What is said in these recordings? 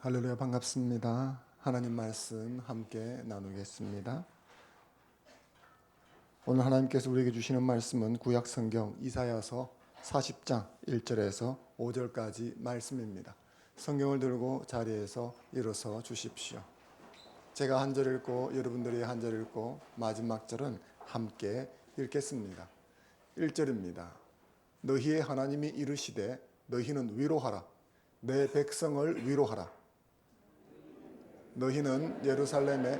할렐루야, 반갑습니다. 하나님 말씀 함께 나누겠습니다. 오늘 하나님께서 우리에게 주시는 말씀은 구약 성경 이사야서 40장 1절에서 5절까지 말씀입니다. 성경을 들고 자리에서 일어서 주십시오. 제가 한 절 읽고 여러분들이 한 절 읽고 마지막 절은 함께 읽겠습니다. 1절입니다. 너희의 하나님이 이르시되 너희는 위로하라. 내 백성을 위로하라. 너희는 예루살렘에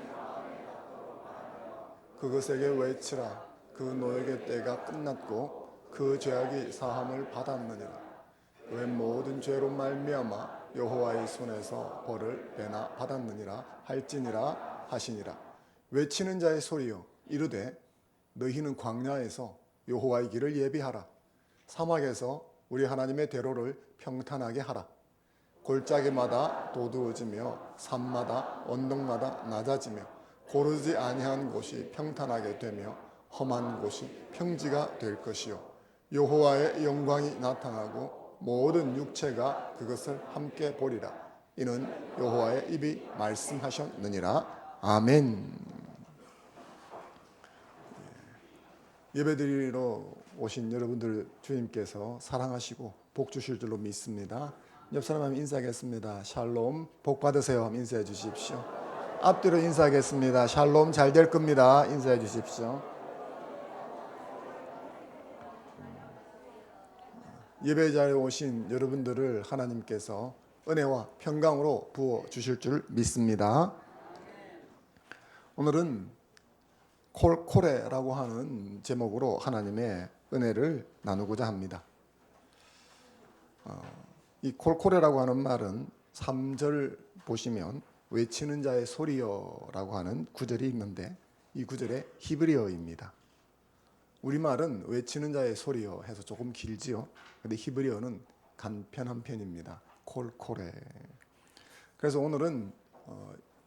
그것에게 외치라. 그 노역의 때가 끝났고 그 죄악이 사함을 받았느니라. 왜 모든 죄로 말미암아 여호와의 손에서 벌을 배나 받았느니라 할지니라 하시니라. 외치는 자의 소리여 이르되 너희는 광야에서 여호와의 길을 예비하라. 사막에서 우리 하나님의 대로를 평탄하게 하라. 골짜기마다 도두어지며 산마다 언덕마다 낮아지며 고르지 아니한 곳이 평탄하게 되며 험한 곳이 평지가 될 것이요 여호와의 영광이 나타나고 모든 육체가 그것을 함께 보리라. 이는 여호와의 입이 말씀하셨느니라. 아멘. 예배드리러 오신 여러분들 주님께서 사랑하시고 복 주실 줄로 믿습니다. 옆 사람하면 인사하겠습니다. 샬롬, 복 받으세요 하면 인사해 주십시오. 앞뒤로 인사하겠습니다. 샬롬, 잘 될 겁니다. 인사해 주십시오. 예배 자리에 오신 여러분들을 하나님께서 은혜와 평강으로 부어 주실 줄 믿습니다. 오늘은 콜코레라고 하는 제목으로 하나님의 은혜를 나누고자 합니다. 이 콜코레라고 하는 말은 3절 보시면 외치는 자의 소리여라고 하는 구절이 있는데 이 구절의 히브리어입니다. 우리말은 외치는 자의 소리여 해서 조금 길지요. 근데 히브리어는 간편한 편입니다. 콜코레. 그래서 오늘은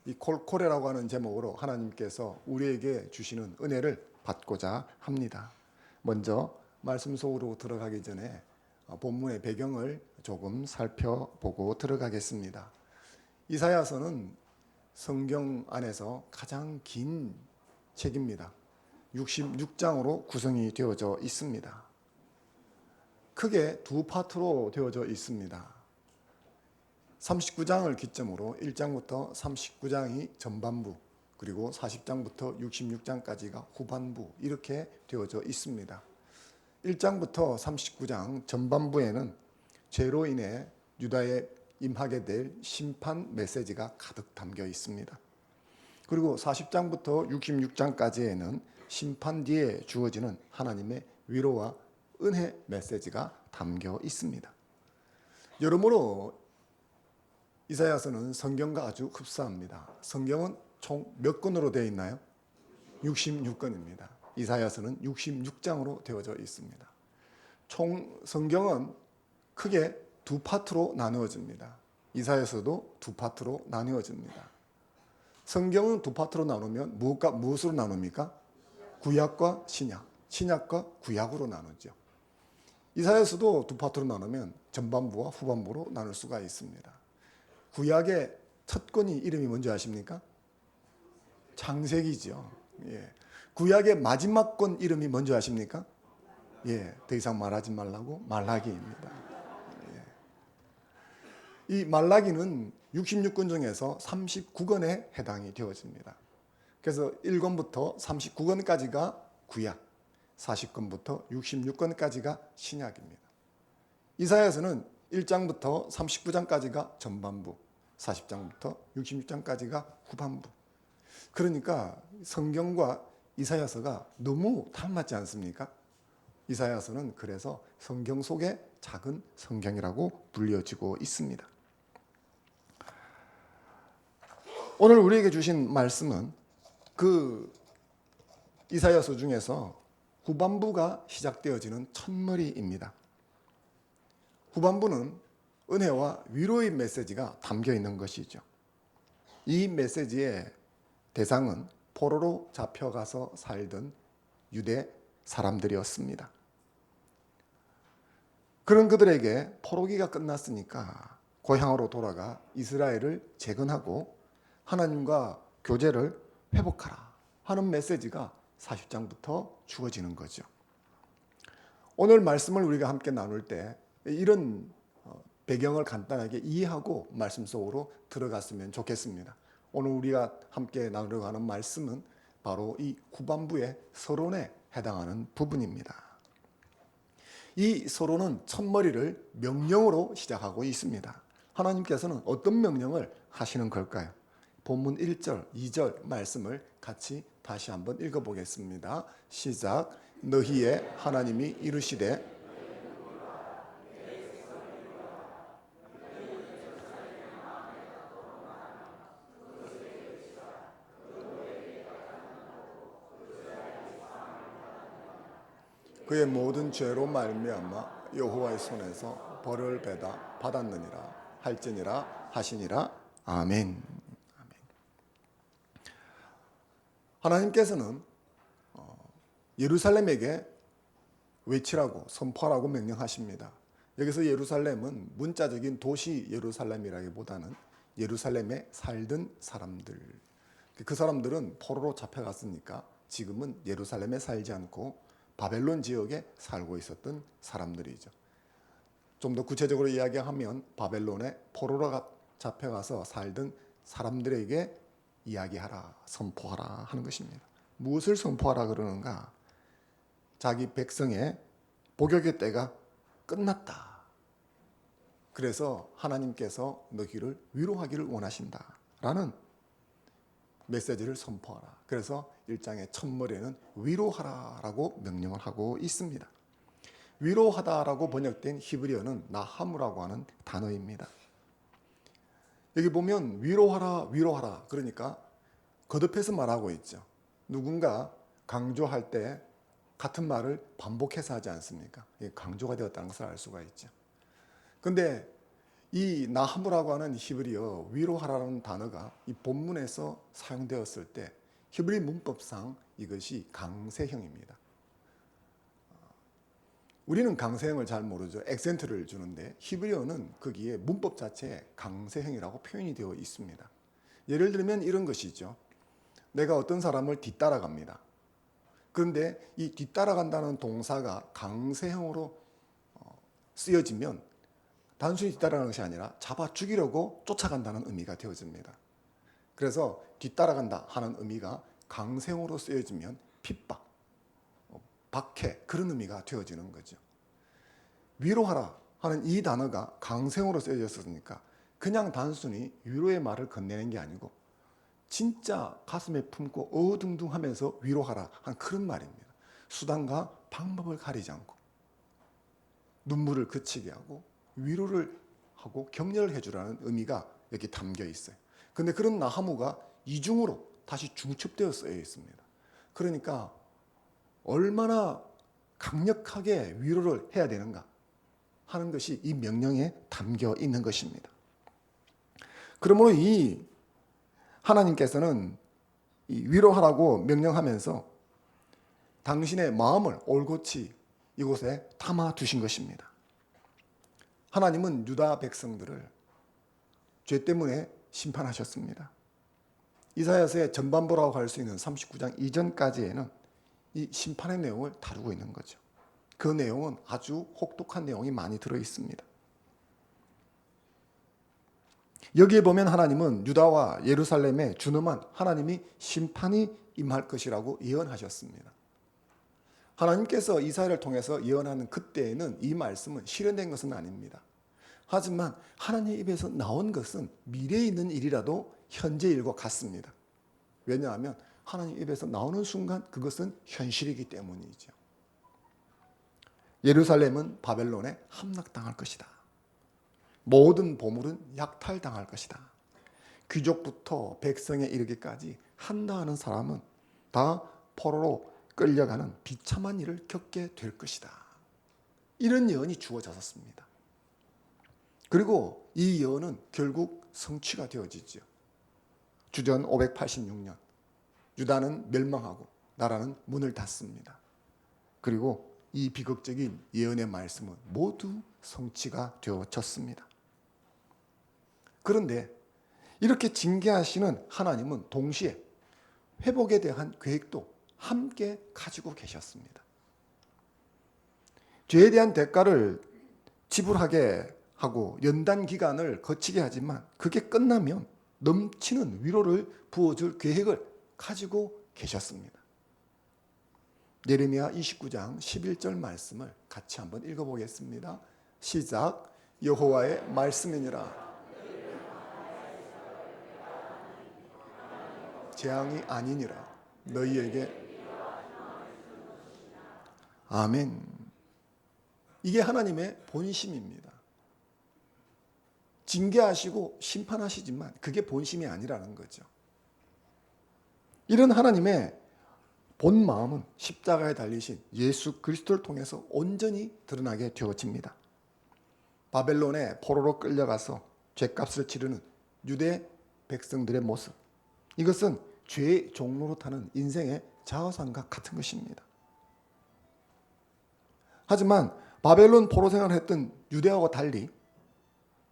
이 콜코레라고 하는 제목으로 하나님께서 우리에게 주시는 은혜를 받고자 합니다. 먼저 말씀 속으로 들어가기 전에 본문의 배경을 조금 살펴보고 들어가겠습니다. 이사야서는 성경 안에서 가장 긴 책입니다. 66장으로 구성이 되어져 있습니다. 크게 두 파트로 되어져 있습니다. 39장을 기점으로 1장부터 39장이 전반부, 그리고 40장부터 66장까지가 후반부 이렇게 되어져 있습니다. 1장부터 39장 전반부에는 죄로 인해 유다에 임하게 될 심판 메시지가 가득 담겨 있습니다. 그리고 40장부터 66장까지에는 심판 뒤에 주어지는 하나님의 위로와 은혜 메시지가 담겨 있습니다. 여러모로 이사야서는 성경과 아주 흡사합니다. 성경은 총 몇 권으로 되어 있나요? 66권입니다. 이사야서는 66장으로 되어져 있습니다. 총 성경은 크게 두 파트로 나누어집니다. 이사야서도 두 파트로 나누어집니다. 성경은 두 파트로 나누면 무엇으로 나눕니까? 구약과 신약, 신약과 구약으로 나누죠. 이사야서도 두 파트로 나누면 전반부와 후반부로 나눌 수가 있습니다. 구약의 첫 권이 이름이 뭔지 아십니까? 창세기죠. 예. 구약의 마지막 권 이름이 뭔지 아십니까? 예, 더 이상 말하지 말라고 말라기입니다. 예. 이 말라기는 66권 중에서 39권에 해당이 되어집니다. 그래서 1권부터 39권까지가 구약, 40권부터 66권까지가 신약입니다. 이사야서는 1장부터 39장까지가 전반부, 40장부터 66장까지가 후반부. 그러니까 성경과 이사야서가 너무 닮았지 않습니까? 이사야서는 그래서 성경 속의 작은 성경이라고 불려지고 있습니다. 오늘 우리에게 주신 말씀은 그 이사야서 중에서 후반부가 시작되어지는 첫머리입니다. 후반부는 은혜와 위로의 메시지가 담겨 있는 것이죠. 이 메시지의 대상은 포로로 잡혀가서 살던 유대 사람들이었습니다. 그런 그들에게 포로기가 끝났으니까 고향으로 돌아가 이스라엘을 재건하고 하나님과 교제를 회복하라 하는 메시지가 40장부터 주어지는 거죠. 오늘 말씀을 우리가 함께 나눌 때 이런 배경을 간단하게 이해하고 말씀 속으로 들어갔으면 좋겠습니다. 오늘 우리가 함께 나누려고 하는 말씀은 바로 이 후반부의 서론에 해당하는 부분입니다. 이 서론은 첫머리를 명령으로 시작하고 있습니다. 하나님께서는 어떤 명령을 하시는 걸까요? 본문 1절, 2절 말씀을 같이 다시 한번 읽어보겠습니다. 시작. 너희의 하나님이 이르시되 그의 모든 죄로 말미암아 여호와의 손에서 벌을 받았느니라 할지니라 하시니라. 아멘. 하나님께서는 예루살렘에게 외치라고 선포하라고 명령하십니다. 여기서 예루살렘은 문자적인 도시 예루살렘이라기보다는 예루살렘에 살던 사람들, 그 사람들은 포로로 잡혀갔으니까 지금은 예루살렘에 살지 않고 바벨론 지역에 살고 있었던 사람들이죠. 좀 더 구체적으로 이야기하면 바벨론에 포로로 잡혀가서 살던 사람들에게 이야기하라, 선포하라 하는 것입니다. 무엇을 선포하라 그러는가? 자기 백성의 복역의 때가 끝났다. 그래서 하나님께서 너희를 위로하기를 원하신다라는 메시지를 선포하라. 그래서 1장의 첫머리에는 위로하라라고 명령을 하고 있습니다. 위로하다라고 번역된 히브리어는 나하무라고 하는 단어입니다. 여기 보면 위로하라, 위로하라. 그러니까 거듭해서 말하고 있죠. 누군가 강조할 때 같은 말을 반복해서 하지 않습니까? 이게 강조가 되었다는 것을 알 수가 있죠. 그런데 이 나하무라고 하는 히브리어 위로하라는 단어가 이 본문에서 사용되었을 때 히브리 문법상 이것이 강세형입니다. 우리는 강세형을 잘 모르죠. 액센트를 주는데 히브리어는 거기에 문법 자체에 강세형이라고 표현이 되어 있습니다. 예를 들면 이런 것이죠. 내가 어떤 사람을 뒤따라갑니다. 그런데 이 뒤따라간다는 동사가 강세형으로 쓰여지면 단순히 뒤따라가는 것이 아니라 잡아 죽이려고 쫓아간다는 의미가 되어집니다. 그래서 뒤따라간다 하는 의미가 강세형으로 쓰여지면 핍박, 박해 그런 의미가 되어지는 거죠. 위로하라 하는 이 단어가 강세형으로 쓰여졌으니까 그냥 단순히 위로의 말을 건네는 게 아니고 진짜 가슴에 품고 어둥둥하면서 위로하라 하는 그런 말입니다. 수단과 방법을 가리지 않고 눈물을 그치게 하고 위로를 하고 격려를 해주라는 의미가 여기 담겨 있어요. 그런데 그런 나하무가 이중으로 다시 중첩되어 쓰여 있습니다. 그러니까 얼마나 강력하게 위로를 해야 되는가 하는 것이 이 명령에 담겨 있는 것입니다. 그러므로 이 하나님께서는 이 위로하라고 명령하면서 당신의 마음을 올곧이 이곳에 담아 두신 것입니다. 하나님은 유다 백성들을 죄 때문에 심판하셨습니다. 이사야서의 전반부라고 할 수 있는 39장 이전까지에는 이 심판의 내용을 다루고 있는 거죠. 그 내용은 아주 혹독한 내용이 많이 들어 있습니다. 여기에 보면 하나님은 유다와 예루살렘에 준엄한 하나님이 심판이 임할 것이라고 예언하셨습니다. 하나님께서 이사야를 통해서 예언하는 그때에는 이 말씀은 실현된 것은 아닙니다. 하지만 하나님의 입에서 나온 것은 미래에 있는 일이라도 현재 일과 같습니다. 왜냐하면 하나님 입에서 나오는 순간 그것은 현실이기 때문이죠. 예루살렘은 바벨론에 함락당할 것이다. 모든 보물은 약탈당할 것이다. 귀족부터 백성에 이르기까지 한다 하는 사람은 다 포로로 끌려가는 비참한 일을 겪게 될 것이다. 이런 예언이 주어졌습니다. 그리고 이 예언은 결국 성취가 되어지죠. 주전 586년 유다는 멸망하고 나라는 문을 닫습니다. 그리고 이 비극적인 예언의 말씀은 모두 성취가 되어졌습니다. 그런데 이렇게 징계하시는 하나님은 동시에 회복에 대한 계획도 함께 가지고 계셨습니다. 죄에 대한 대가를 지불하게 하고 연단 기간을 거치게 하지만 그게 끝나면 넘치는 위로를 부어줄 계획을 가지고 계셨습니다. 예레미야 29장 11절 말씀을 같이 한번 읽어보겠습니다. 시작. 여호와의 말씀이니라. 재앙이 아니니라. 너희에게. 아멘. 이게 하나님의 본심입니다. 징계하시고 심판하시지만 그게 본심이 아니라는 거죠. 이런 하나님의 본 마음은 십자가에 달리신 예수 그리스도를 통해서 온전히 드러나게 되어집니다. 바벨론의 포로로 끌려가서 죗값을 치르는 유대 백성들의 모습, 이것은 죄의 종로로 타는 인생의 자화상과 같은 것입니다. 하지만 바벨론 포로 생활을 했던 유대하고 달리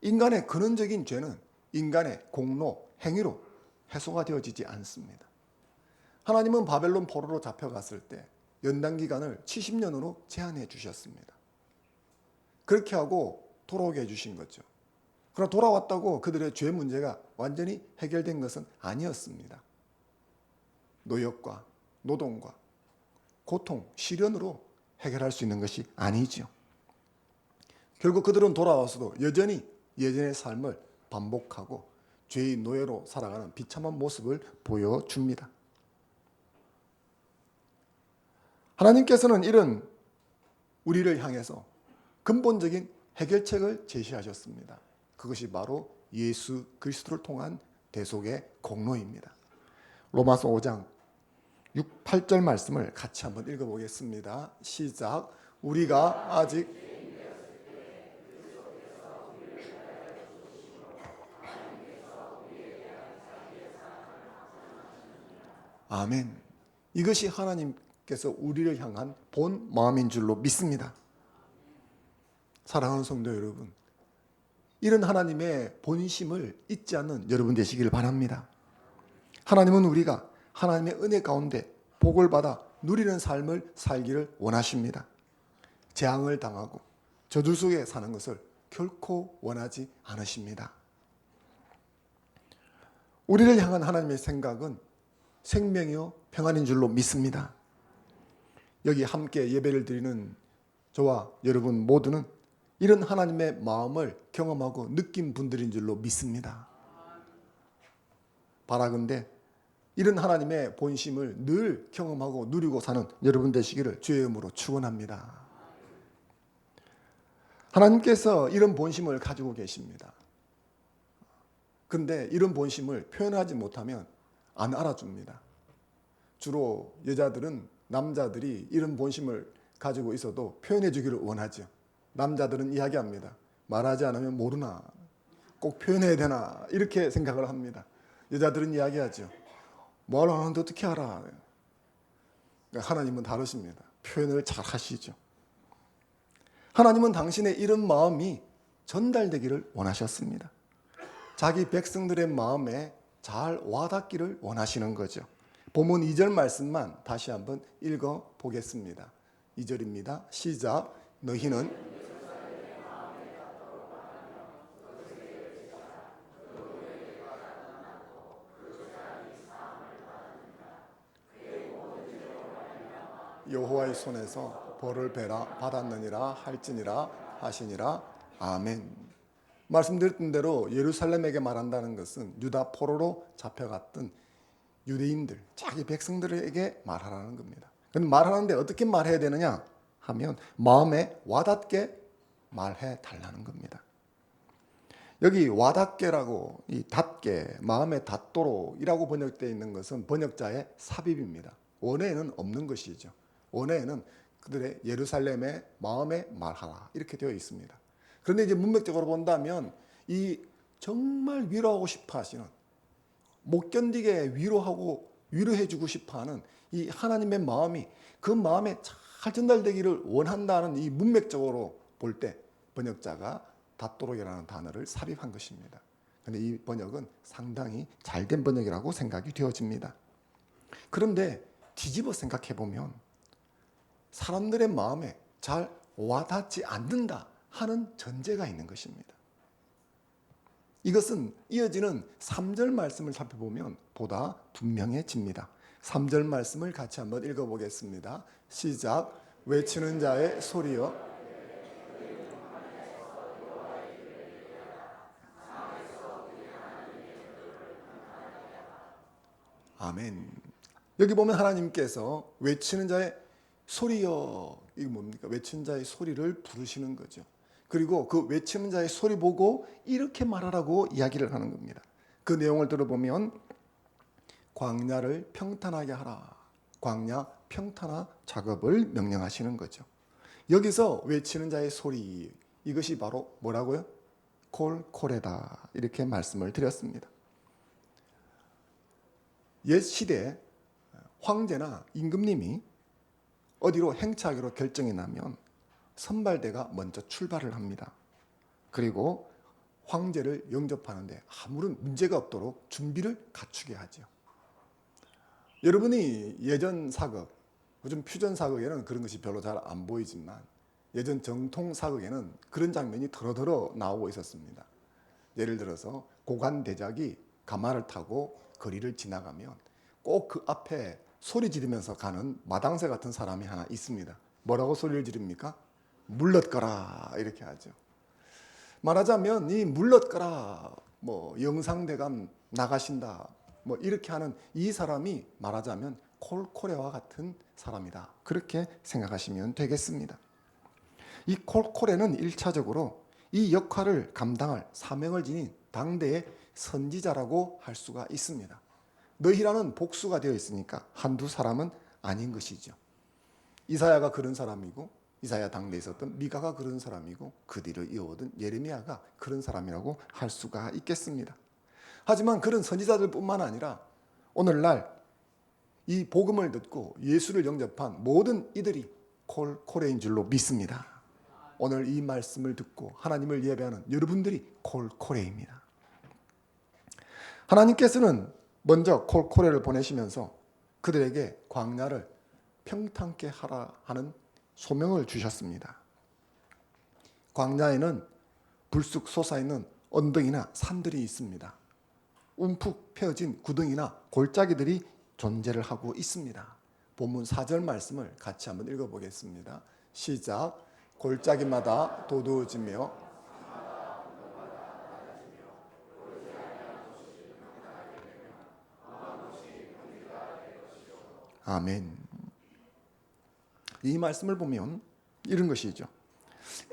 인간의 근원적인 죄는 인간의 공로, 행위로 해소가 되어지지 않습니다. 하나님은 바벨론 포로로 잡혀갔을 때 연단 기간을 70년으로 제한해 주셨습니다. 그렇게 하고 돌아오게 해주신 거죠. 그러나 돌아왔다고 그들의 죄 문제가 완전히 해결된 것은 아니었습니다. 노역과 노동과 고통, 시련으로 해결할 수 있는 것이 아니죠. 결국 그들은 돌아와서도 여전히 예전의 삶을 반복하고 죄의 노예로 살아가는 비참한 모습을 보여줍니다. 하나님께서는 이런 우리를 향해서 근본적인 해결책을 제시하셨습니다. 그것이 바로 예수 그리스도를 통한 대속의 공로입니다. 로마서 5장 6, 8절 말씀을 같이 한번 읽어보겠습니다. 시작. 우리가 아직 아멘. 이것이 하나님께서 우리를 향한 본 마음인 줄로 믿습니다. 사랑하는 성도 여러분, 이런 하나님의 본심을 잊지 않는 여러분 되시길 바랍니다. 하나님은 우리가 하나님의 은혜 가운데 복을 받아 누리는 삶을 살기를 원하십니다. 재앙을 당하고 저주 속에 사는 것을 결코 원하지 않으십니다. 우리를 향한 하나님의 생각은 생명이요 평안인 줄로 믿습니다. 여기 함께 예배를 드리는 저와 여러분 모두는 이런 하나님의 마음을 경험하고 느낀 분들인 줄로 믿습니다. 바라건대 이런 하나님의 본심을 늘 경험하고 누리고 사는 여러분 되시기를 주의 이름으로 축원합니다. 하나님께서 이런 본심을 가지고 계십니다. 그런데 이런 본심을 표현하지 못하면 안 알아줍니다. 주로 여자들은 남자들이 이런 본심을 가지고 있어도 표현해 주기를 원하죠. 남자들은 이야기합니다. 말하지 않으면 모르나? 꼭 표현해야 되나? 이렇게 생각을 합니다. 여자들은 이야기하죠. 뭘 하는데 어떻게 알아? 하나님은 다르십니다. 표현을 잘 하시죠. 하나님은 당신의 이런 마음이 전달되기를 원하셨습니다. 자기 백성들의 마음에 잘 와닿기를 원하시는 거죠. 본문 2절 말씀만 다시 한번 읽어보겠습니다. 2절입니다. 시작. 너희는 여호와의 손에서 벌을 받았느니라 할지니라 하시니라. 아멘. 말씀드렸던 대로 예루살렘에게 말한다는 것은 유다 포로로 잡혀갔던 유대인들, 자기 백성들에게 말하라는 겁니다. 그런데 말하는데 어떻게 말해야 되느냐 하면 마음에 와닿게 말해 달라는 겁니다. 여기 와닿게라고 이 닿게, 마음에 닿도록이라고 번역되어 있는 것은 번역자의 삽입입니다. 원어에는 없는 것이죠. 원어에는 그들의 예루살렘의 마음에 말하라 이렇게 되어 있습니다. 그런데 이제 문맥적으로 본다면 이 정말 위로하고 싶어 하시는, 못 견디게 위로하고 위로해주고 싶어하는 이 하나님의 마음이 그 마음에 잘 전달되기를 원한다는 이 문맥적으로 볼 때 번역자가 닿도록이라는 단어를 삽입한 것입니다. 근데 이 번역은 상당히 잘된 번역이라고 생각이 되어집니다. 그런데 뒤집어 생각해 보면 사람들의 마음에 잘 와닿지 않는다 하는 전제가 있는 것입니다. 이것은 이어지는 3절 말씀을 살펴보면 보다 분명해집니다. 3절 말씀을 같이 한번 읽어보겠습니다. 시작. 외치는 자의 소리여. 아멘. 여기 보면 하나님께서 외치는 자의 소리여, 이게 뭡니까? 외치는 자의 소리를 부르시는 거죠. 그리고 그 외치는 자의 소리 보고 이렇게 말하라고 이야기를 하는 겁니다. 그 내용을 들어보면 광야를 평탄하게 하라. 광야 평탄화 작업을 명령하시는 거죠. 여기서 외치는 자의 소리, 이것이 바로 뭐라고요? 콜코레다, 이렇게 말씀을 드렸습니다. 옛 시대 황제나 임금님이 어디로 행차하기로 결정이 나면 선발대가 먼저 출발을 합니다. 그리고 황제를 영접하는데 아무런 문제가 없도록 준비를 갖추게 하죠. 여러분이 예전 사극, 요즘 퓨전 사극에는 그런 것이 별로 잘 안 보이지만 예전 정통 사극에는 그런 장면이 더러더러 나오고 있었습니다. 예를 들어서 고관대작이 가마를 타고 거리를 지나가면 꼭 그 앞에 소리 지르면서 가는 마당새 같은 사람이 하나 있습니다. 뭐라고 소리를 지릅니까? 물렀거라, 이렇게 하죠. 말하자면 이 물렀거라, 뭐 영상대감 나가신다, 뭐 이렇게 하는 이 사람이 말하자면 콜코레와 같은 사람이다, 그렇게 생각하시면 되겠습니다. 이 콜코레는 1차적으로 이 역할을 감당할 사명을 지닌 당대의 선지자라고 할 수가 있습니다. 너희라는 복수가 되어 있으니까 한두 사람은 아닌 것이죠. 이사야가 그런 사람이고, 이사야 당대에 있었던 미가가 그런 사람이고, 그 뒤를 이어오던 예레미야가 그런 사람이라고 할 수가 있겠습니다. 하지만 그런 선지자들뿐만 아니라 오늘날 이 복음을 듣고 예수를 영접한 모든 이들이 콜코레인 줄로 믿습니다. 오늘 이 말씀을 듣고 하나님을 예배하는 여러분들이 콜코레입니다. 하나님께서는 먼저 콜코레를 보내시면서 그들에게 광야를 평탄케 하라 하는 소명을 주셨습니다. 광야에는 불쑥 솟아있는 언덕이나 산들이 있습니다. 움푹 패어진 구덩이나 골짜기들이 존재를 하고 있습니다. 본문 4절 말씀을 같이 한번 읽어보겠습니다. 시작. 골짜기마다 도두어지며 아멘. 이 말씀을 보면 이런 것이죠.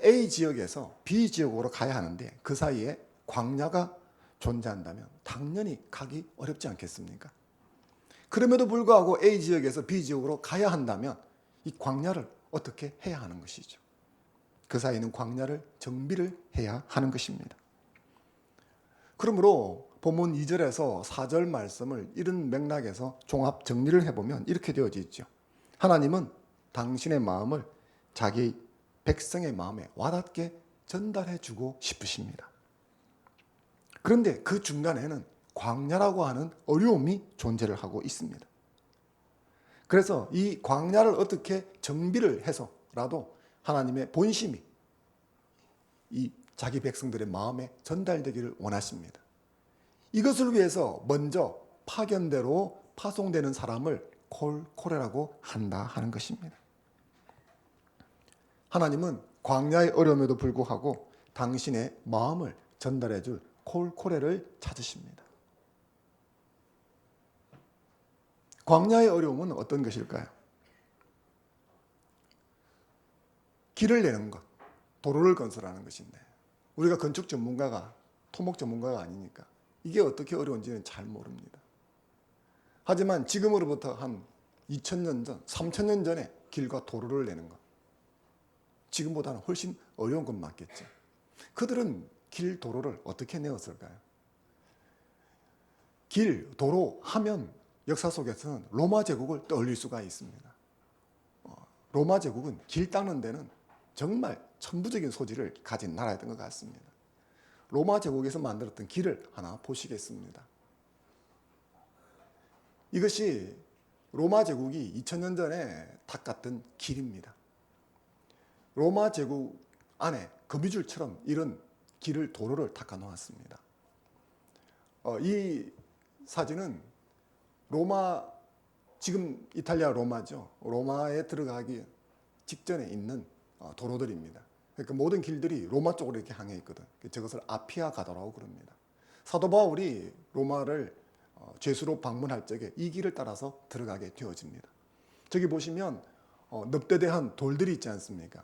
A 지역에서 B 지역으로 가야 하는데 그 사이에 광야가 존재한다면 당연히 가기 어렵지 않겠습니까? 그럼에도 불구하고 A 지역에서 B 지역으로 가야 한다면 이 광야를 어떻게 해야 하는 것이죠. 그 사이는 광야를 정비를 해야 하는 것입니다. 그러므로 본문 2절에서 4절 말씀을 이런 맥락에서 종합 정리를 해보면 이렇게 되어져 있죠. 하나님은 당신의 마음을 자기 백성의 마음에 와닿게 전달해 주고 싶으십니다. 그런데 그 중간에는 광야라고 하는 어려움이 존재를 하고 있습니다. 그래서 이 광야를 어떻게 정비를 해서라도 하나님의 본심이 이 자기 백성들의 마음에 전달되기를 원하십니다. 이것을 위해서 먼저 파견대로 파송되는 사람을 콜코레라고 한다 하는 것입니다. 하나님은 광야의 어려움에도 불구하고 당신의 마음을 전달해 줄 콜코레를 찾으십니다. 광야의 어려움은 어떤 것일까요? 길을 내는 것, 도로를 건설하는 것인데 우리가 건축 전문가가, 토목 전문가가 아니니까 이게 어떻게 어려운지는 잘 모릅니다. 하지만 지금으로부터 한 2000년 전, 3000년 전에 길과 도로를 내는 것, 지금보다는 훨씬 어려운 건 맞겠죠. 그들은 길, 도로를 어떻게 내었을까요? 길, 도로 하면 역사 속에서는 로마 제국을 떠올릴 수가 있습니다. 로마 제국은 길 닦는 데는 정말 천부적인 소질을 가진 나라였던 것 같습니다. 로마 제국에서 만들었던 길을 하나 보시겠습니다. 이것이 로마 제국이 2000년 전에 닦았던 길입니다. 로마 제국 안에 거미줄처럼 이런 길을, 도로를 닦아 놓았습니다. 이 사진은 로마, 지금 이탈리아 로마죠. 로마에 들어가기 직전에 있는 도로들입니다. 그러니까 모든 길들이 로마 쪽으로 이렇게 향해 있거든. 저것을 아피아 가도라고 그럽니다. 사도 바울이 로마를 죄수로 방문할 적에 이 길을 따라서 들어가게 되어집니다. 저기 보시면 넙대대한 돌들이 있지 않습니까?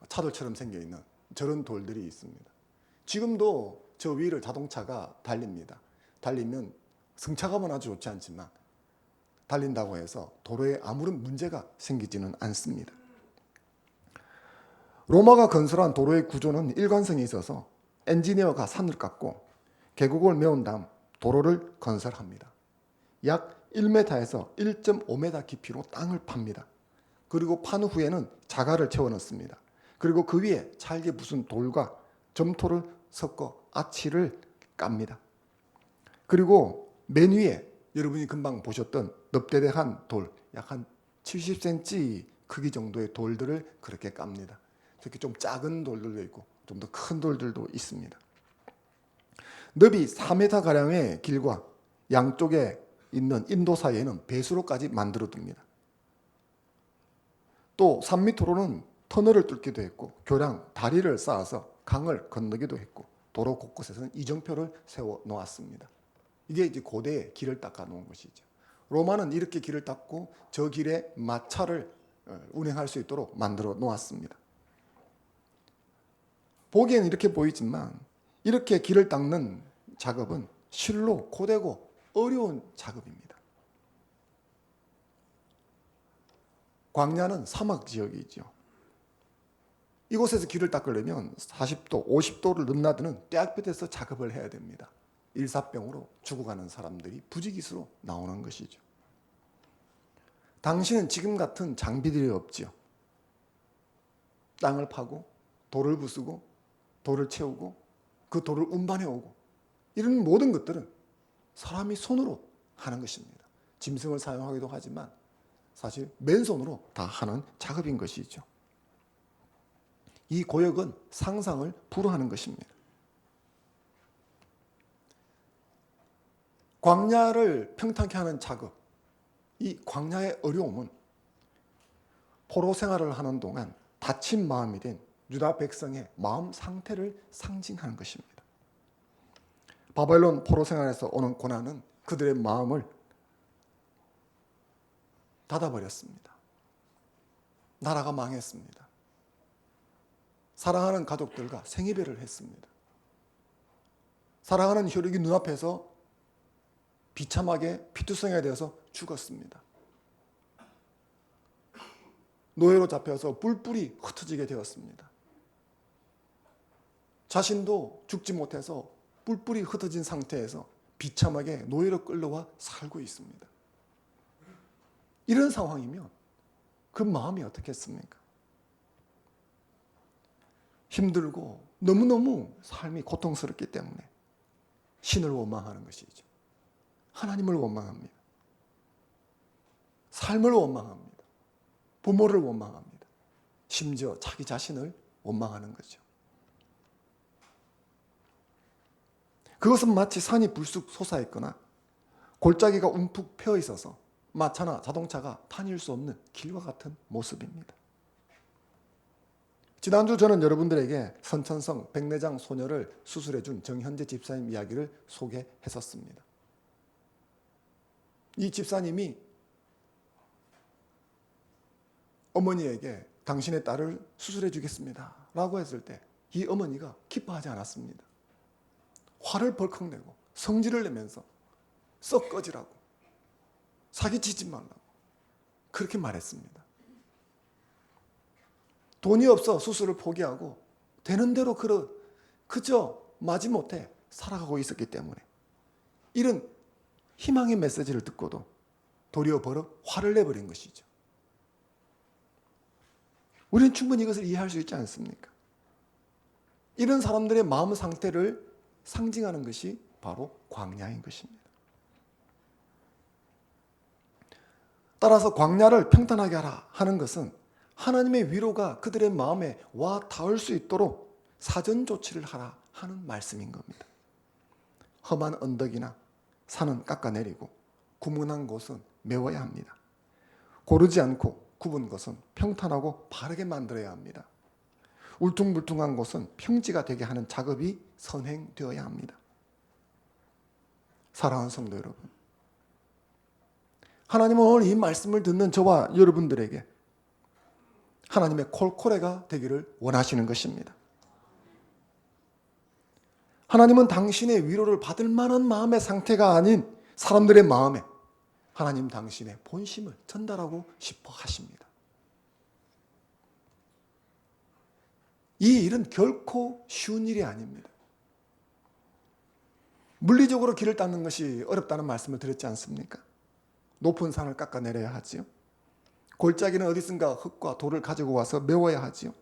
차돌처럼 생겨있는 저런 돌들이 있습니다. 지금도 저 위를 자동차가 달립니다. 달리면 승차감은 아주 좋지 않지만 달린다고 해서 도로에 아무런 문제가 생기지는 않습니다. 로마가 건설한 도로의 구조는 일관성이 있어서 엔지니어가 산을 깎고 계곡을 메운 다음 도로를 건설합니다. 약 1m에서 1.5m 깊이로 땅을 팝니다. 그리고 판 후에는 자갈을 채워 넣습니다. 그리고 그 위에 잘게 부순 돌과 점토를 섞어 아치를 깝니다. 그리고 맨 위에 여러분이 금방 보셨던 넙대대한 돌, 약 한 70cm 크기 정도의 돌들을 그렇게 깝니다. 특히 좀 작은 돌들도 있고 좀 더 큰 돌들도 있습니다. 너비 4m가량의 길과 양쪽에 있는 인도 사이에는 배수로까지 만들어 둡니다. 또 3m로는 터널을 뚫기도 했고 교량, 다리를 쌓아서 강을 건너기도 했고 도로 곳곳에서는 이정표를 세워 놓았습니다. 이게 이제 고대의 길을 닦아 놓은 것이죠. 로마는 이렇게 길을 닦고 저 길에 마차를 운행할 수 있도록 만들어 놓았습니다. 보기에는 이렇게 보이지만 이렇게 길을 닦는 작업은 실로 고되고 어려운 작업입니다. 광야는 사막 지역이죠. 이곳에서 길을 닦으려면 40도, 50도를 넘나드는 떼약볕에서 작업을 해야 됩니다. 일사병으로 죽어가는 사람들이 부지기수로 나오는 것이죠. 당시는 지금 같은 장비들이 없지요. 땅을 파고 돌을 부수고 돌을 채우고 그 돌을 운반해 오고 이런 모든 것들은 사람이 손으로 하는 것입니다. 짐승을 사용하기도 하지만 사실 맨손으로 다 하는 작업인 것이죠. 이 고역은 상상을 불허하는 것입니다. 광야를 평탄케 하는 작업, 이 광야의 어려움은 포로 생활을 하는 동안 다친 마음이 된 유다 백성의 마음 상태를 상징하는 것입니다. 바벨론 포로 생활에서 오는 고난은 그들의 마음을 닫아버렸습니다. 나라가 망했습니다. 사랑하는 가족들과 생이별을 했습니다. 사랑하는 혈육이 눈앞에서 비참하게 피투성이가 되어서 죽었습니다. 노예로 잡혀서 뿔뿔이 흩어지게 되었습니다. 자신도 죽지 못해서 뿔뿔이 흩어진 상태에서 비참하게 노예로 끌려와 살고 있습니다. 이런 상황이면 그 마음이 어떻겠습니까? 힘들고 너무너무 삶이 고통스럽기 때문에 신을 원망하는 것이죠. 하나님을 원망합니다. 삶을 원망합니다. 부모를 원망합니다. 심지어 자기 자신을 원망하는 거죠. 그것은 마치 산이 불쑥 솟아있거나 골짜기가 움푹 패어 있어서 마차나 자동차가 다닐 수 없는 길과 같은 모습입니다. 지난주 저는 여러분들에게 선천성 백내장 소녀를 수술해준 정현재 집사님 이야기를 소개했었습니다. 이 집사님이 어머니에게 당신의 딸을 수술해 주겠습니다 라고 했을 때 이 어머니가 기뻐하지 않았습니다. 화를 벌컥 내고 성질을 내면서 썩 꺼지라고, 사기치지 말라고 그렇게 말했습니다. 돈이 없어 수술을 포기하고 되는 대로 그저 마지못해 살아가고 있었기 때문에 이런 희망의 메시지를 듣고도 도리어 화를 내버린 것이죠. 우리는 충분히 이것을 이해할 수 있지 않습니까? 이런 사람들의 마음 상태를 상징하는 것이 바로 광야인 것입니다. 따라서 광야를 평탄하게 하라 하는 것은 하나님의 위로가 그들의 마음에 와 닿을 수 있도록 사전 조치를 하라 하는 말씀인 겁니다. 험한 언덕이나 산은 깎아내리고 구문한 곳은 메워야 합니다. 고르지 않고 굽은 곳은 평탄하고 바르게 만들어야 합니다. 울퉁불퉁한 곳은 평지가 되게 하는 작업이 선행되어야 합니다. 사랑하는 성도 여러분, 하나님은 오늘 이 말씀을 듣는 저와 여러분들에게 하나님의 콜코레가 되기를 원하시는 것입니다. 하나님은 당신의 위로를 받을 만한 마음의 상태가 아닌 사람들의 마음에 하나님 당신의 본심을 전달하고 싶어 하십니다. 이 일은 결코 쉬운 일이 아닙니다. 물리적으로 길을 닦는 것이 어렵다는 말씀을 드렸지 않습니까? 높은 산을 깎아내려야 하지요. 골짜기는 어디선가 흙과 돌을 가지고 와서 메워야 하지요.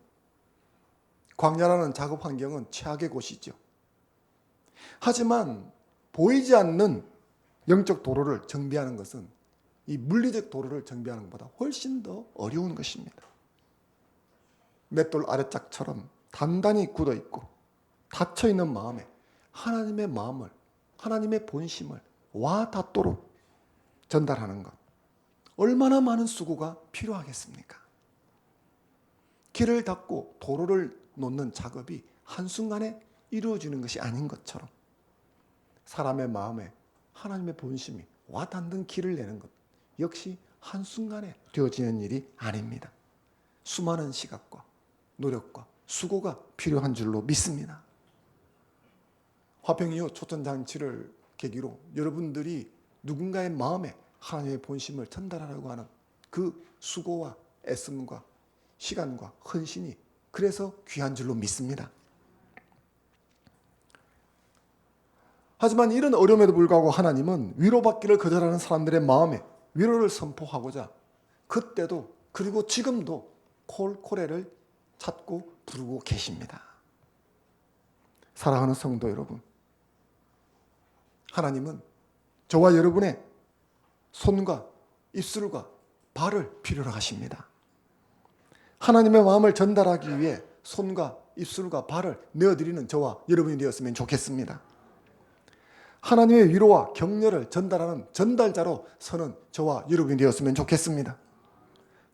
광야라는 작업 환경은 최악의 곳이죠. 하지만 보이지 않는 영적 도로를 정비하는 것은 이 물리적 도로를 정비하는 것보다 훨씬 더 어려운 것입니다. 맷돌 아래짝처럼 단단히 굳어있고 닫혀있는 마음에 하나님의 마음을, 하나님의 본심을 와 닿도록 전달하는 것, 얼마나 많은 수고가 필요하겠습니까? 길을 닦고 도로를 놓는 작업이 한순간에 이루어지는 것이 아닌 것처럼 사람의 마음에 하나님의 본심이 와 닿는 길을 내는 것 역시 한순간에 되어지는 일이 아닙니다. 수많은 시각과 노력과 수고가 필요한 줄로 믿습니다. 화평 이후 초천장치를 계기로 여러분들이 누군가의 마음에 하나님의 본심을 전달하려고 하는 그 수고와 애씀과 시간과 헌신이 그래서 귀한 줄로 믿습니다. 하지만 이런 어려움에도 불구하고 하나님은 위로받기를 거절하는 사람들의 마음에 위로를 선포하고자 그때도 그리고 지금도 콜코레를 찾고 부르고 계십니다. 사랑하는 성도 여러분, 하나님은 저와 여러분의 손과 입술과 발을 필요로 하십니다. 하나님의 마음을 전달하기 위해 손과 입술과 발을 내어드리는 저와 여러분이 되었으면 좋겠습니다. 하나님의 위로와 격려를 전달하는 전달자로 서는 저와 여러분이 되었으면 좋겠습니다.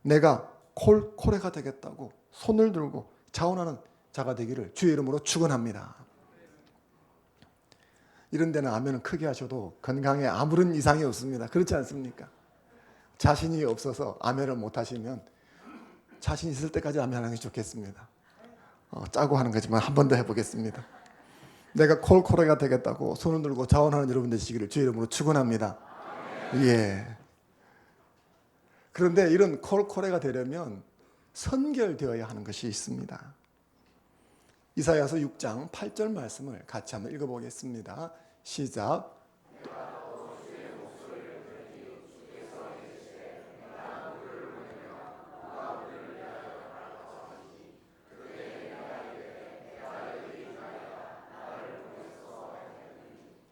내가 콜코레가 되겠다고 손을 들고 자원하는 자가 되기를 주의 이름으로 축원합니다. 이런 데는 아멘을 크게 하셔도 건강에 아무런 이상이 없습니다. 그렇지 않습니까? 자신이 없어서 아멘을 못 하시면 자신 있을 때까지 아멘하는 게 좋겠습니다. 짜고 하는 거지만 한 번 더 해보겠습니다. 내가 콜코레가 되겠다고 손을 들고 자원하는 여러분 되시기를 주의 이름으로 축원합니다. 예. 그런데 이런 콜코레가 되려면 선결되어야 하는 것이 있습니다. 이사야서 6장 8절 말씀을 같이 한번 읽어보겠습니다. 시작.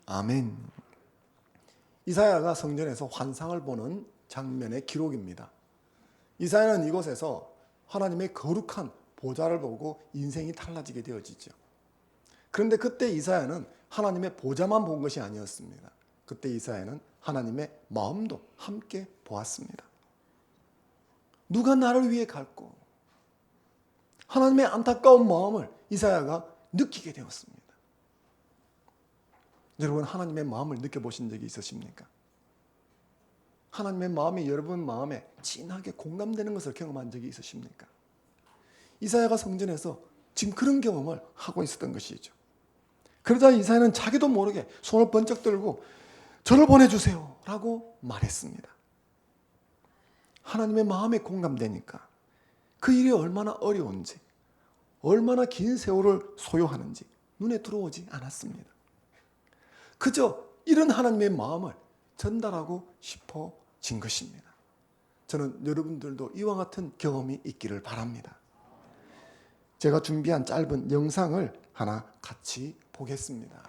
아멘. 이사야가 성전에서 환상을 보는 장면의 기록입니다. 이사야는 이곳에서 하나님의 거룩한 보좌를 보고 인생이 달라지게 되어지죠. 그런데 그때 이사야는 하나님의 보좌만 본 것이 아니었습니다. 그때 이사야는 하나님의 마음도 함께 보았습니다. 누가 나를 위해 갈고? 하나님의 안타까운 마음을 이사야가 느끼게 되었습니다. 여러분, 하나님의 마음을 느껴보신 적이 있으십니까? 하나님의 마음이 여러분 마음에 진하게 공감되는 것을 경험한 적이 있으십니까? 이사야가 성전에서 지금 그런 경험을 하고 있었던 것이죠. 그러자 이사야는 자기도 모르게 손을 번쩍 들고 저를 보내주세요 라고 말했습니다. 하나님의 마음에 공감되니까 그 일이 얼마나 어려운지, 얼마나 긴 세월을 소요하는지 눈에 들어오지 않았습니다. 그저 이런 하나님의 마음을 전달하고 싶어진 것입니다. 저는 여러분들도 이와 같은 경험이 있기를 바랍니다. 제가 준비한 짧은 영상을 하나 같이 보겠습니다.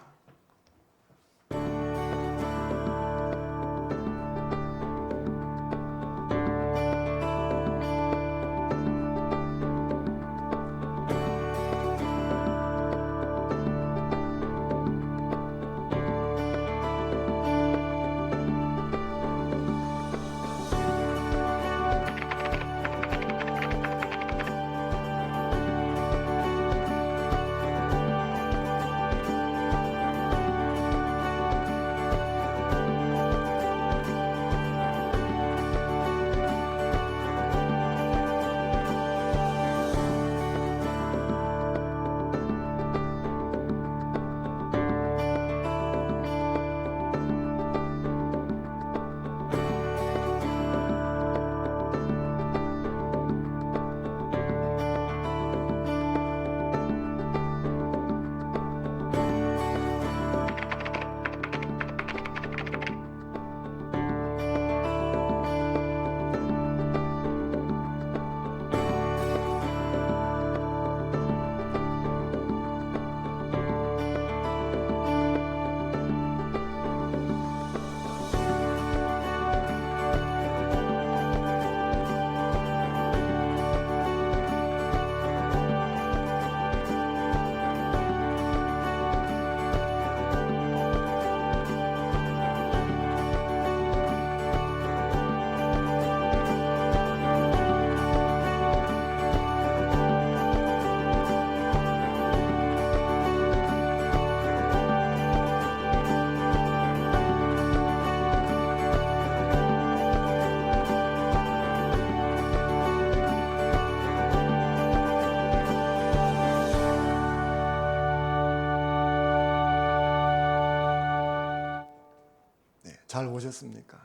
잘 보셨습니까?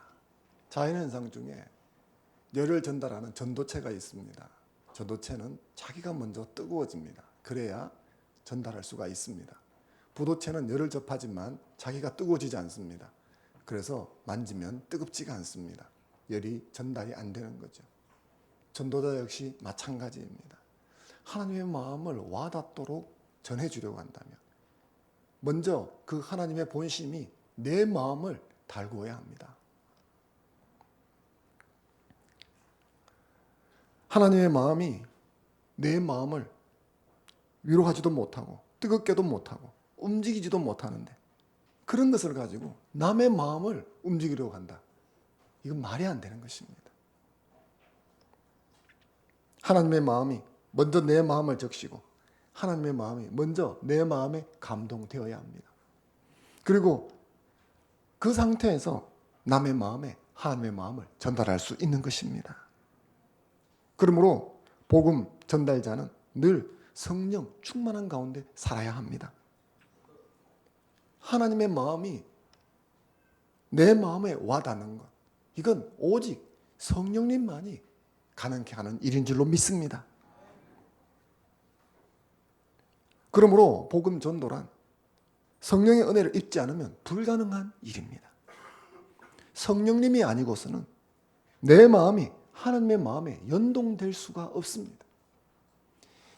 자연현상 중에 열을 전달하는 전도체가 있습니다. 전도체는 자기가 먼저 뜨거워집니다. 그래야 전달할 수가 있습니다. 부도체는 열을 접하지만 자기가 뜨거워지지 않습니다. 그래서 만지면 뜨겁지가 않습니다. 열이 전달이 안 되는 거죠. 전도자 역시 마찬가지입니다. 하나님의 마음을 와닿도록 전해주려고 한다면 먼저 그 하나님의 본심이 내 마음을 달구어야 합니다. 하나님의 마음이 내 마음을 위로하지도 못하고 뜨겁게도 못하고 움직이지도 못하는데 그런 것을 가지고 남의 마음을 움직이려고 한다. 이건 말이 안 되는 것입니다. 하나님의 마음이 먼저 내 마음을 적시고 하나님의 마음이 먼저 내 마음에 감동되어야 합니다. 그리고 그 상태에서 남의 마음에 하나님의 마음을 전달할 수 있는 것입니다. 그러므로 복음 전달자는 늘 성령 충만한 가운데 살아야 합니다. 하나님의 마음이 내 마음에 와닿는 것, 이건 오직 성령님만이 가능케 하는 일인 줄로 믿습니다. 그러므로 복음 전도란 성령의 은혜를 입지 않으면 불가능한 일입니다. 성령님이 아니고서는 내 마음이 하나님의 마음에 연동될 수가 없습니다.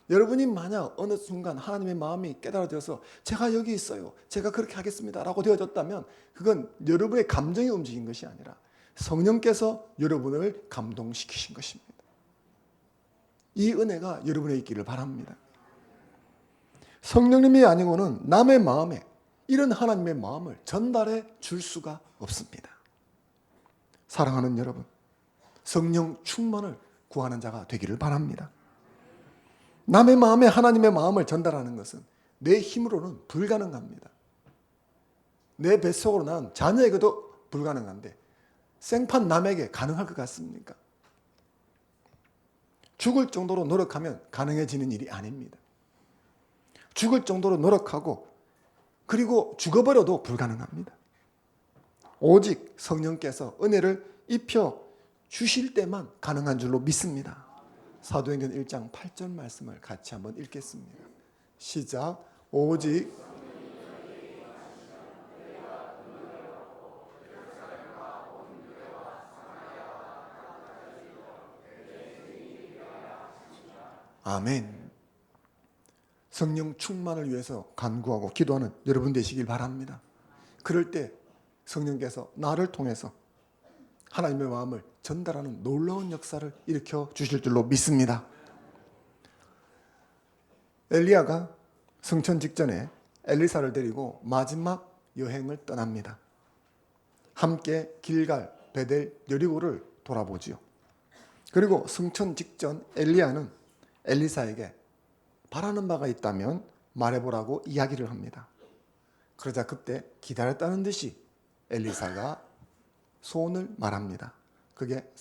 여러분이 만약 어느 순간 하나님의 마음이 깨달아져서 제가 여기 있어요, 제가 그렇게 하겠습니다 라고 되어졌다면 그건 여러분의 감정이 움직인 것이 아니라 성령께서 여러분을 감동시키신 것입니다. 이 은혜가 여러분에 있기를 바랍니다. 성령님이 아니고는 남의 마음에 이런 하나님의 마음을 전달해 줄 수가 없습니다. 사랑하는 여러분, 성령 충만을 구하는 자가 되기를 바랍니다. 남의 마음에 하나님의 마음을 전달하는 것은 내 힘으로는 불가능합니다. 내 뱃속으로 난 자녀에게도 불가능한데 생판 남에게 가능할 것 같습니까? 죽을 정도로 노력하면 가능해지는 일이 아닙니다. 죽을 정도로 노력하고 그리고 죽어버려도 불가능합니다. 오직 성령께서 은혜를 입혀 주실 때만 가능한 줄로 믿습니다. 사도행전 1장 8절 말씀을 같이 한번 읽겠습니다. 시작. 오직 아멘. 성령 충만을 위해서 간구하고 기도하는 여러분 되시길 바랍니다. 그럴 때 성령께서 나를 통해서 하나님의 마음을 전달하는 놀라운 역사를 일으켜 주실 줄로 믿습니다. 엘리야가 성천 직전에 엘리사를 데리고 마지막 여행을 떠납니다. 함께 길갈, 베델, 여리고를 돌아보지요. 그리고 성천 직전 엘리야는 엘리사에게 바라는 바가 있다면 말해보라고 이야기를 합니다. 그러자 그때 기다렸다는 듯이 엘리사가 소원을 말합니다. 그게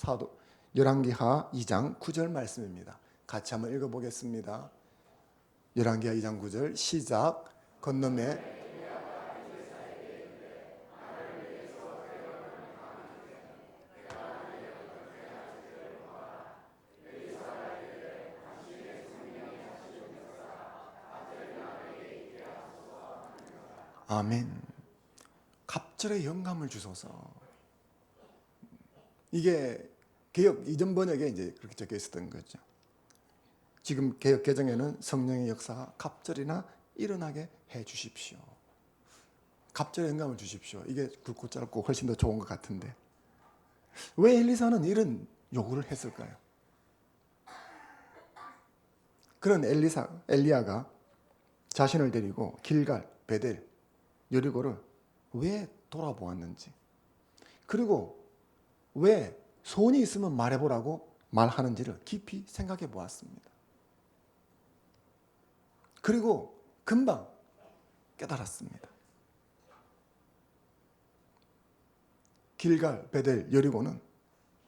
열왕기하 2장 9절 말씀입니다. 같이 한번 읽어보겠습니다. 열왕기하 2장 9절 시작. 건너매 아멘. 갑절의 영감을 주소서. 이게 개역 이전 번역에 이제 그렇게 적혀 있었던 거죠. 지금 개역 개정에는 성령의 역사가 갑절이나 일어나게 해 주십시오. 갑절의 영감을 주십시오. 이게 굵고 짧고 훨씬 더 좋은 것 같은데 왜 엘리사는 이런 요구를 했을까요? 그런 엘리야가 자신을 데리고 길갈, 베델, 여리고를 왜 돌아보았는지, 그리고 왜 소원이 있으면 말해보라고 말하는지를 깊이 생각해 보았습니다. 그리고 금방 깨달았습니다. 길갈, 베델, 여리고는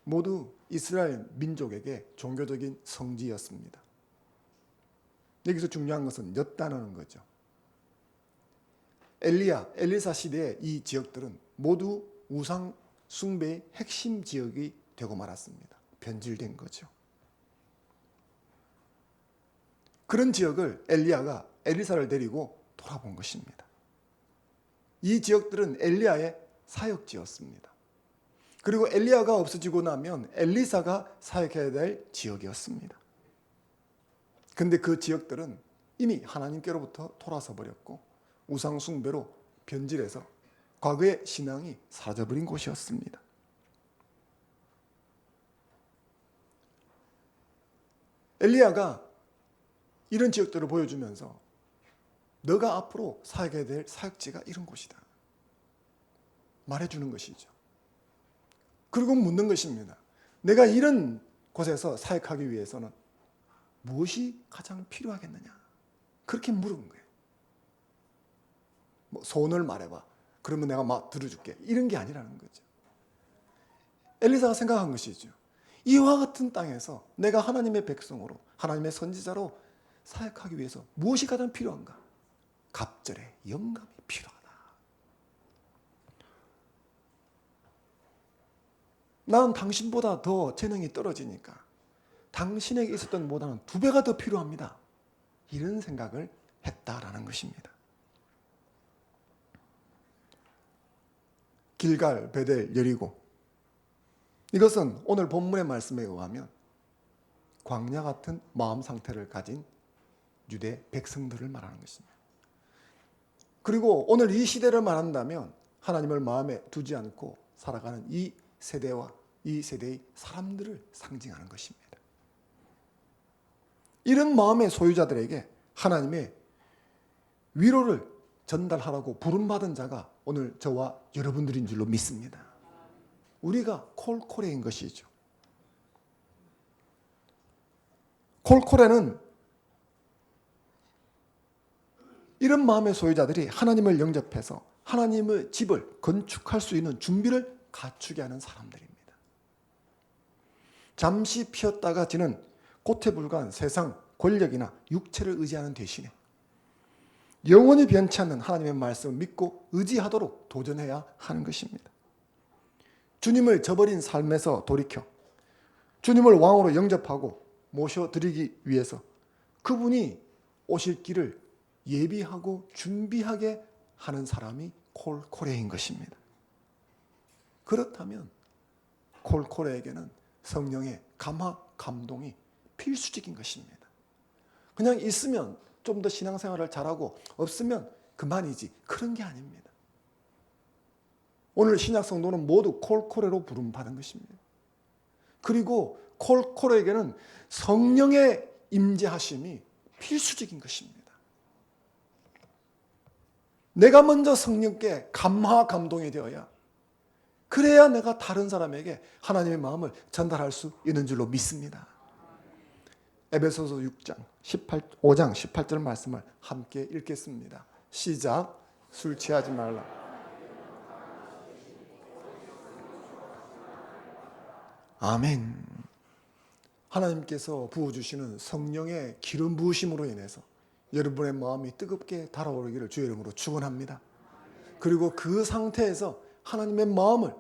모두 이스라엘 민족에게 종교적인 성지였습니다. 여기서 중요한 것은 였다는 거죠. 엘리사 시대의 이 지역들은 모두 우상 숭배의 핵심 지역이 되고 말았습니다. 변질된 거죠. 그런 지역을 엘리야가 엘리사를 데리고 돌아본 것입니다. 이 지역들은 엘리야의 사역지였습니다. 그리고 엘리야가 없어지고 나면 엘리사가 사역해야 될 지역이었습니다. 근데 그 지역들은 이미 하나님께로부터 돌아서 버렸고 우상 숭배로 변질해서 과거의 신앙이 사라져버린 곳이었습니다. 엘리야가 이런 지역들을 보여주면서 너가 앞으로 사역해야 될 사역지가 이런 곳이다 말해주는 것이죠. 그리고 묻는 것입니다. 내가 이런 곳에서 사역하기 위해서는 무엇이 가장 필요하겠느냐? 그렇게 물은 거예요. 뭐 소원을 말해봐. 그러면 내가 막 들어줄게. 이런 게 아니라는 거죠. 엘리사가 생각한 것이죠. 이와 같은 땅에서 내가 하나님의 백성으로, 하나님의 선지자로 사역하기 위해서 무엇이 가장 필요한가? 갑절의 영감이 필요하다. 나는 당신보다 더 재능이 떨어지니까 당신에게 있었던 것보다는 2배가 더 필요합니다. 이런 생각을 했다라는 것입니다. 길갈, 베델, 여리고, 이것은 오늘 본문의 말씀에 의하면 광야 같은 마음 상태를 가진 유대 백성들을 말하는 것입니다. 그리고 오늘 이 시대를 말한다면 하나님을 마음에 두지 않고 살아가는 이 세대와 이 세대의 사람들을 상징하는 것입니다. 이런 마음의 소유자들에게 하나님의 위로를 전달하라고 부름받은 자가 오늘 저와 여러분들인 줄로 믿습니다. 우리가 콜코레인 것이죠. 콜코레는 이런 마음의 소유자들이 하나님을 영접해서 하나님의 집을 건축할 수 있는 준비를 갖추게 하는 사람들입니다. 잠시 피었다가 지는 꽃에 불과한 세상, 권력이나 육체를 의지하는 대신에 영원히 변치 않는 하나님의 말씀을 믿고 의지하도록 도전해야 하는 것입니다. 주님을 저버린 삶에서 돌이켜 주님을 왕으로 영접하고 모셔드리기 위해서 그분이 오실 길을 예비하고 준비하게 하는 사람이 콜코레인 것입니다. 그렇다면 콜코레에게는 성령의 감화, 감동이 필수적인 것입니다. 그냥 있으면 좀 더 신앙생활을 잘하고 없으면 그만이지, 그런 게 아닙니다. 오늘 신약 성도는 모두 콜코레로 부름받은 것입니다. 그리고 콜코레에게는 성령의 임재하심이 필수적인 것입니다. 내가 먼저 성령께 감화, 감동이 되어야, 그래야 내가 다른 사람에게 하나님의 마음을 전달할 수 있는 줄로 믿습니다. 에베소서 5장 18절 말씀을 함께 읽겠습니다. 시작. 술 취하지 말라. 아멘. 하나님께서 부어주시는 성령의 기름 부으심으로 인해서 여러분의 마음이 뜨겁게 달아오르기를 주의 이름으로 축원합니다. 그리고 그 상태에서 하나님의 마음을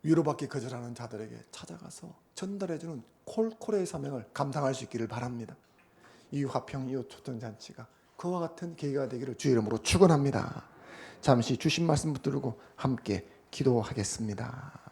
위로받기 거절하는 자들에게 찾아가서 전달해주는 콜코레의 사명을 감당할 수 있기를 바랍니다. 이 화평, 이 초청잔치가 그와 같은 계기가 되기를 주의 이름으로 축원합니다. 잠시 주신 말씀 붙들고 함께 기도하겠습니다.